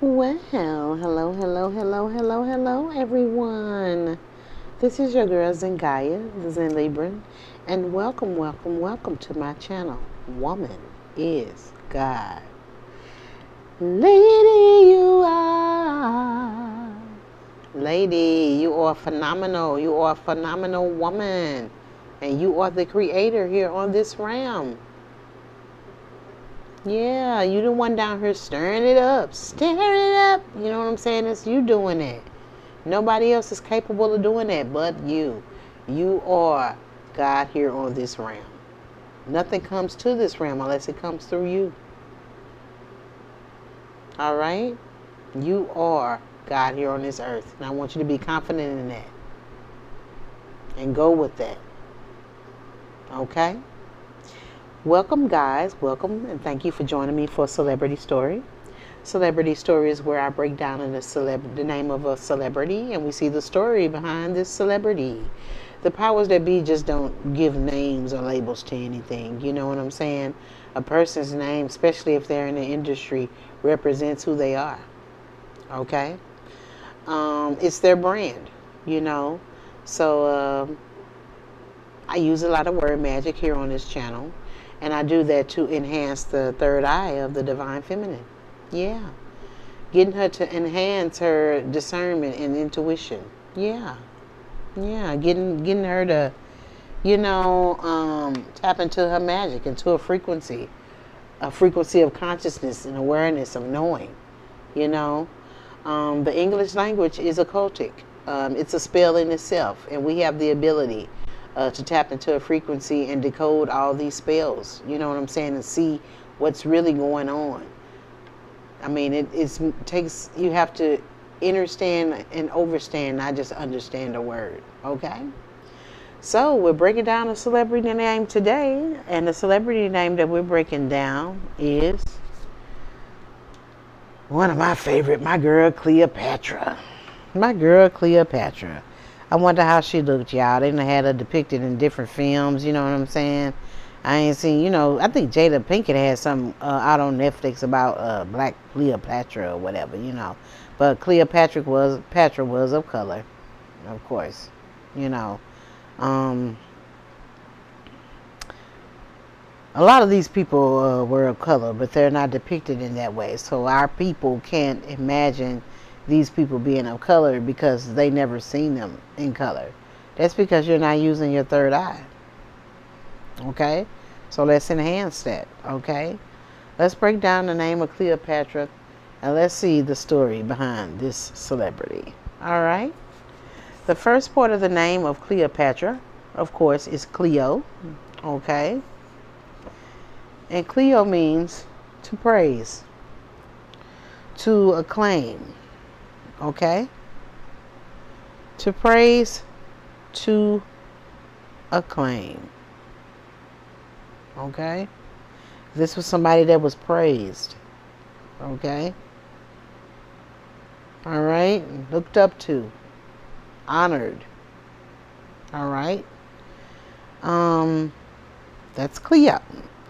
Well, hello, everyone. This is your girl Zengaya, the Zen Libran, and welcome to my channel. Woman is God. Lady, you are phenomenal. You are a phenomenal woman, and you are the creator here on this realm. Yeah, you the one down here stirring it up. You know what I'm saying? It's you doing it. Nobody else is capable of doing that but you. You are God here on this realm. Nothing comes to this realm unless it comes through you. All right? You are God here on this earth. And I want you to be confident in that. And go with that. Okay? Welcome, guys. Welcome, and thank you for joining me for Celebrity Story. Celebrity Story is where I break down the name of a celebrity, and we see the story behind this celebrity. The powers that be just don't give names or labels to anything. You know what I'm saying? A person's name, especially if they're in the industry, represents who they are. Okay? It's their brand, you know. So I use a lot of word magic here on this channel. And I do that to enhance the third eye of the divine feminine. Yeah. Getting her to enhance her discernment and intuition. Yeah. Yeah. Getting her to, tap into her magic, into a frequency of consciousness and awareness of knowing. The English language is occultic. It's a spell in itself, and we have the ability to tap into a frequency and decode all these spells. You know what I'm saying? And see what's really going on. I mean, takes, you have to understand and overstand, not just understand a word. Okay? So we're breaking down a celebrity name today, and the celebrity name that we're breaking down is one of my favorite, my girl Cleopatra. My girl Cleopatra. I wonder how she looked, y'all. They done had her depicted in different films, you know what I'm saying? I ain't seen, I think Jada Pinkett had some out on Netflix about Black Cleopatra or whatever, But Cleopatra was of color, of course, A lot of these people were of color, but they're not depicted in that way. So our people can't imagine these people being of color because they never seen them in color. That's because you're not using your third eye. Okay? So let's enhance that. Okay? Let's break down the name of Cleopatra and let's see the story behind this celebrity. All right? The first part of the name of Cleopatra, of course, is Cleo. Okay? And Cleo means to praise, to acclaim. Okay? To praise, to acclaim. Okay? This was somebody that was praised. Okay? All right? Looked up to. Honored. All right? That's Cleo.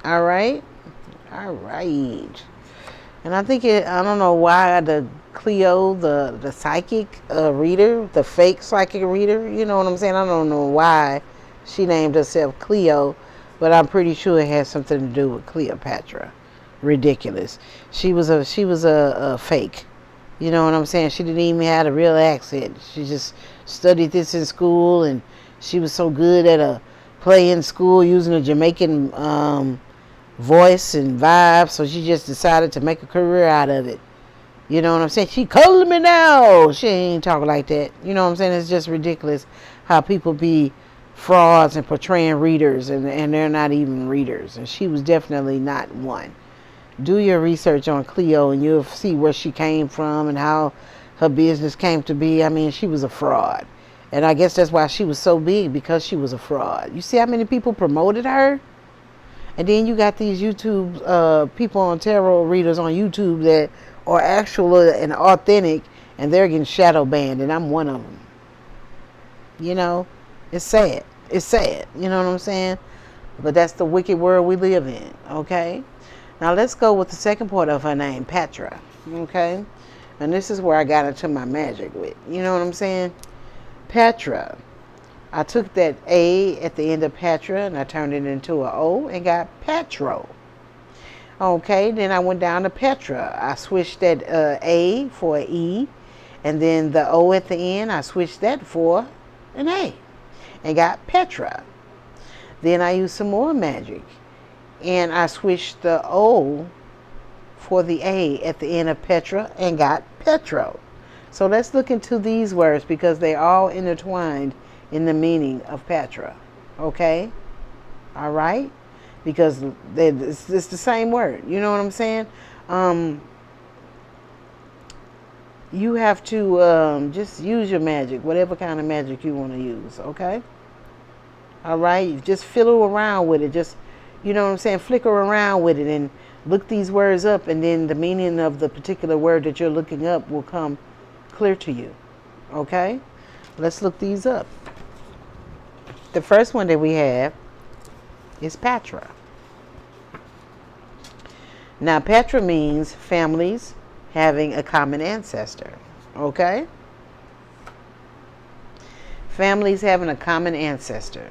All right? All right. And I think I don't know why the Cleo, the psychic reader, the fake psychic reader, you know what I'm saying? I don't know why she named herself Cleo, but I'm pretty sure it has something to do with Cleopatra. Ridiculous. She was a fake. You know what I'm saying? She didn't even have a real accent. She just studied this in school, and she was so good at a play in school using a Jamaican voice and vibe, so she just decided to make a career out of it. You know what I'm saying? She calling me now. She ain't talking like that. You know what I'm saying? It's just ridiculous how people be frauds and portraying readers, and they're not even readers. And she was definitely not one. Do your research on Cleo and you'll see where she came from and how her business came to be. I mean, she was a fraud. And I guess that's why she was so big, because she was a fraud. You see how many people promoted her? And then you got these YouTube people on tarot readers on YouTube that are actual and authentic, and they're getting shadow banned, and I'm one of them. It's sad. It's sad. You know what I'm saying? But that's the wicked world we live in. Okay? Now let's go with the second part of her name, Patra. Okay? And this is where I got into my magic with. You know what I'm saying? Petra. I took that A at the end of Petra and I turned it into an O and got Petro. Okay, then I went down to Petra. I switched that A for an E, and then the O at the end, I switched that for an A and got Petra. Then I used some more magic and I switched the O for the A at the end of Petra and got Petro. So let's look into these words because they're all intertwined in the meaning of Petra. Okay? All right? Because it's the same word. You know what I'm saying? You have to just use your magic, whatever kind of magic you want to use. Okay? All right? Just fiddle around with it. Just, you know what I'm saying? Flicker around with it and look these words up, and then the meaning of the particular word that you're looking up will come clear to you. Okay? Let's look these up. The first one that we have is Petra. Now, Petra means families having a common ancestor. Okay? Families having a common ancestor.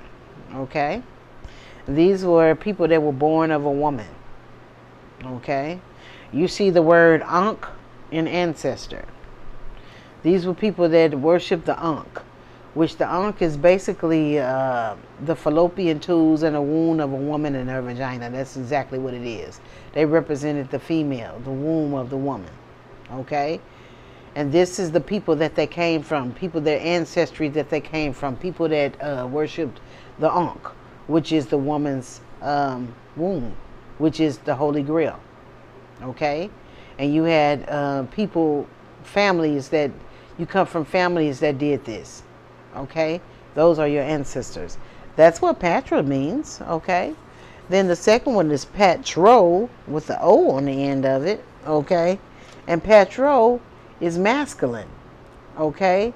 Okay? These were people that were born of a woman. Okay? You see the word Ankh in ancestor. These were people that worship the Ankh, which the Ankh is basically the fallopian tubes and a wound of a woman in her vagina. That's exactly what it is. They represented the female, the womb of the woman. Okay? And this is the people that they came from, people, their ancestry that they came from, people that worshipped the Ankh, which is the woman's womb, which is the Holy Grail. Okay? And you had people, families that, you come from families that did this. Okay? Those are your ancestors. That's what Petra means. Okay? Then the second one is Petro with the O on the end of it. Okay? And Petro is masculine. Okay?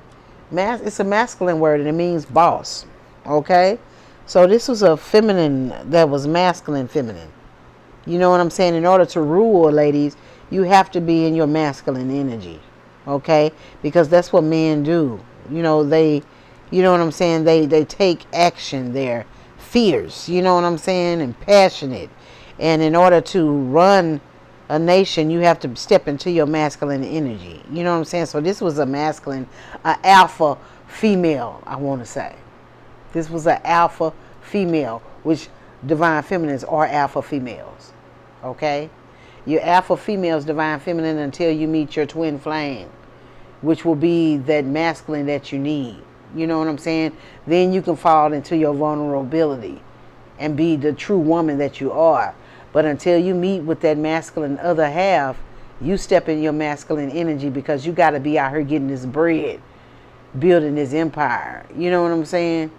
It's a masculine word and it means boss. Okay? So this was a feminine that was masculine feminine. You know what I'm saying? In order to rule, ladies, you have to be in your masculine energy. Okay? Because that's what men do. You know, you know what I'm saying? They take action. They're fierce. You know what I'm saying? And passionate. And in order to run a nation, you have to step into your masculine energy. You know what I'm saying? So this was a masculine, an alpha female, I want to say. This was an alpha female, which divine feminines are alpha females. Okay? You're alpha females, divine feminine, until you meet your twin flame, which will be that masculine that you need. You know what I'm saying? Then you can fall into your vulnerability and be the true woman that you are. But until you meet with that masculine other half, you step in your masculine energy because you got to be out here getting this bread, building this empire. You know what I'm saying?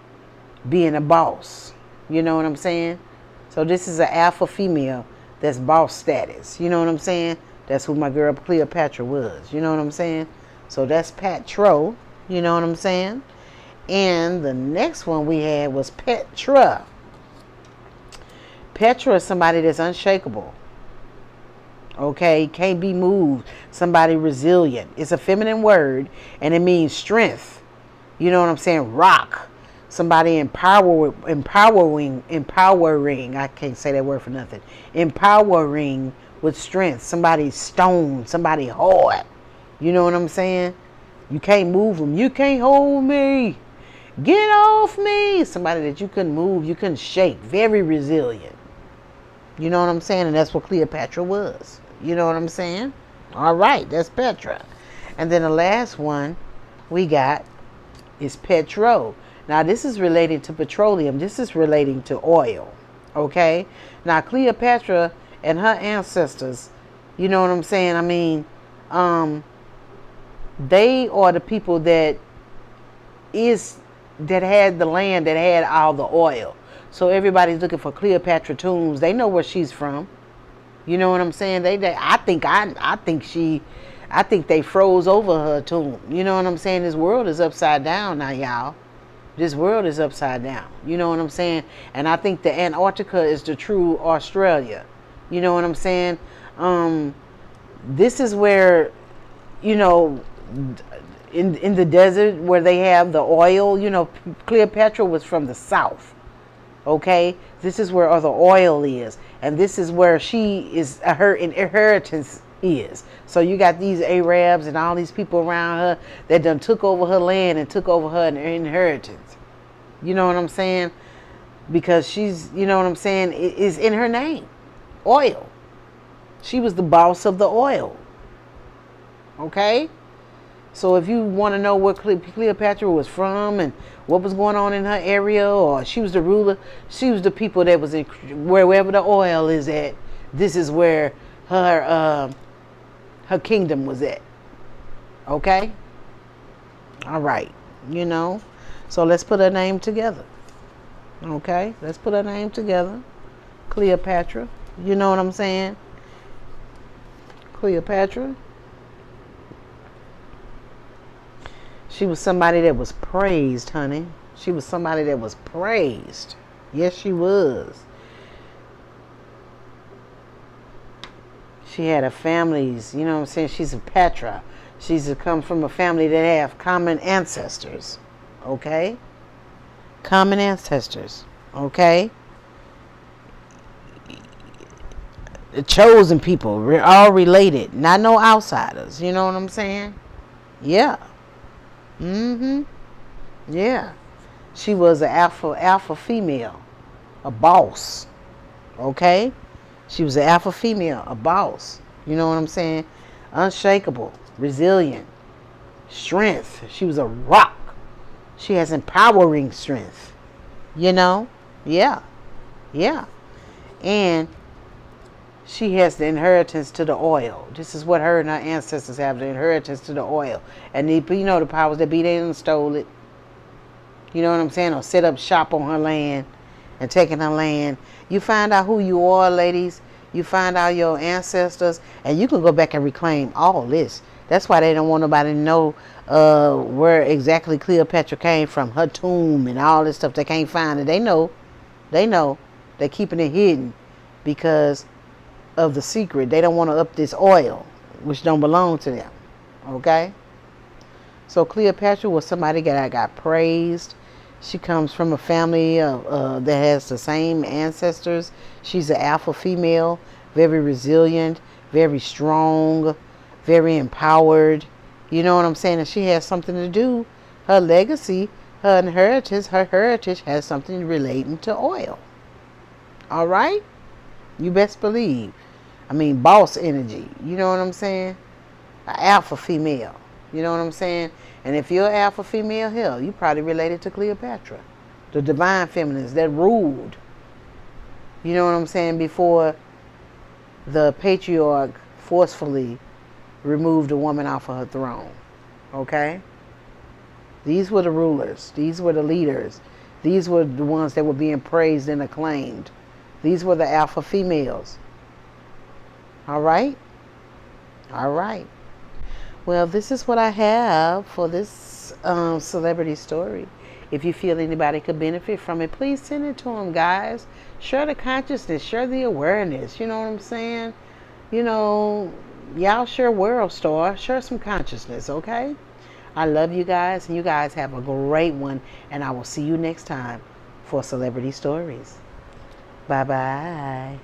Being a boss. You know what I'm saying? So this is an alpha female that's boss status. You know what I'm saying? That's who my girl Cleopatra was. You know what I'm saying? So that's Petro. You know what I'm saying? And the next one we had was Petra. Petra is somebody that's unshakable. Okay? Can't be moved. Somebody resilient. It's a feminine word and it means strength. You know what I'm saying? Rock. Somebody empowering. I can't say that word for nothing. Empowering with strength. Somebody stone. Somebody hard. You know what I'm saying? You can't move them. You can't hold me. Get off me. Somebody that you couldn't move. You couldn't shake. Very resilient. You know what I'm saying? And that's what Cleopatra was. You know what I'm saying? All right. That's Petra. And then the last one we got is Petro. Now, this is relating to petroleum. This is relating to oil. Okay? Now, Cleopatra and her ancestors, you know what I'm saying? I mean, they are the people that had the land that had all the oil. So everybody's looking for Cleopatra tombs. They know where she's from. You know what I'm saying? I think they froze over her tomb. You know what I'm saying? This world is upside down now, y'all. This world is upside down. You know what I'm saying? And I think the Antarctica is the true Australia. You know what I'm saying? This is where you know, in the desert where they have the oil. You know, Cleopatra was from the south. Okay, this is where all the oil is, and this is where she is. Her inheritance is. So you got these Arabs and all these people around her that done took over her land and took over her inheritance. You know what I'm saying? Because she's, you know what I'm saying, it is in her name, oil. She was the boss of the oil. Okay? So if you want to know where Cleopatra was from and what was going on in her area, or she was the ruler, she was the people that was in wherever the oil is at. This is where her kingdom was at. Okay? All right. You know. So let's put her name together. Okay? Let's put her name together. Cleopatra. You know what I'm saying? Cleopatra. She was somebody that was praised, honey. She was somebody that was praised. Yes, she was. She had a families, you know what I'm saying? She's a Petra. She's come from a family that have common ancestors. Okay? Common ancestors. Okay? The chosen people. We're all related. Not no outsiders. You know what I'm saying? Yeah. Mm-hmm. Yeah. She was an alpha female. A boss. Okay? She was an alpha female, a boss. You know what I'm saying? Unshakable, resilient, strength. She was a rock. She has empowering strength. You know? Yeah. Yeah. And she has the inheritance to the oil. This is what her and her ancestors have, the inheritance to the oil. And the powers that be, they done stole it. You know what I'm saying? Or set up shop on her land and taking her land. You find out who you are, ladies. You find out your ancestors, and you can go back and reclaim all this. That's why they don't want nobody to know where exactly Cleopatra came from, her tomb and all this stuff. They can't find it. They know. They're keeping it hidden because of the secret. They don't want to up this oil, which don't belong to them. Okay? So Cleopatra was somebody that got praised. She comes from a family that has the same ancestors. She's an alpha female, very resilient, very strong, very empowered. You know what I'm saying? And she has something to do. Her legacy, her heritage has something relating to oil. All right? You best believe. I mean, boss energy. You know what I'm saying? An alpha female. You know what I'm saying? And if you're alpha female, hell, you probably related to Cleopatra, the divine feminines that ruled. You know what I'm saying? Before the patriarch forcefully removed a woman off of her throne. Okay? These were the rulers. These were the leaders. These were the ones that were being praised and acclaimed. These were the alpha females. All right? All right. Well, this is what I have for this celebrity story. If you feel anybody could benefit from it, please send it to them, guys. Share the consciousness. Share the awareness. You know what I'm saying? You know, y'all share World Star. Share some consciousness, okay? I love you guys, and you guys have a great one. And I will see you next time for Celebrity Stories. Bye-bye.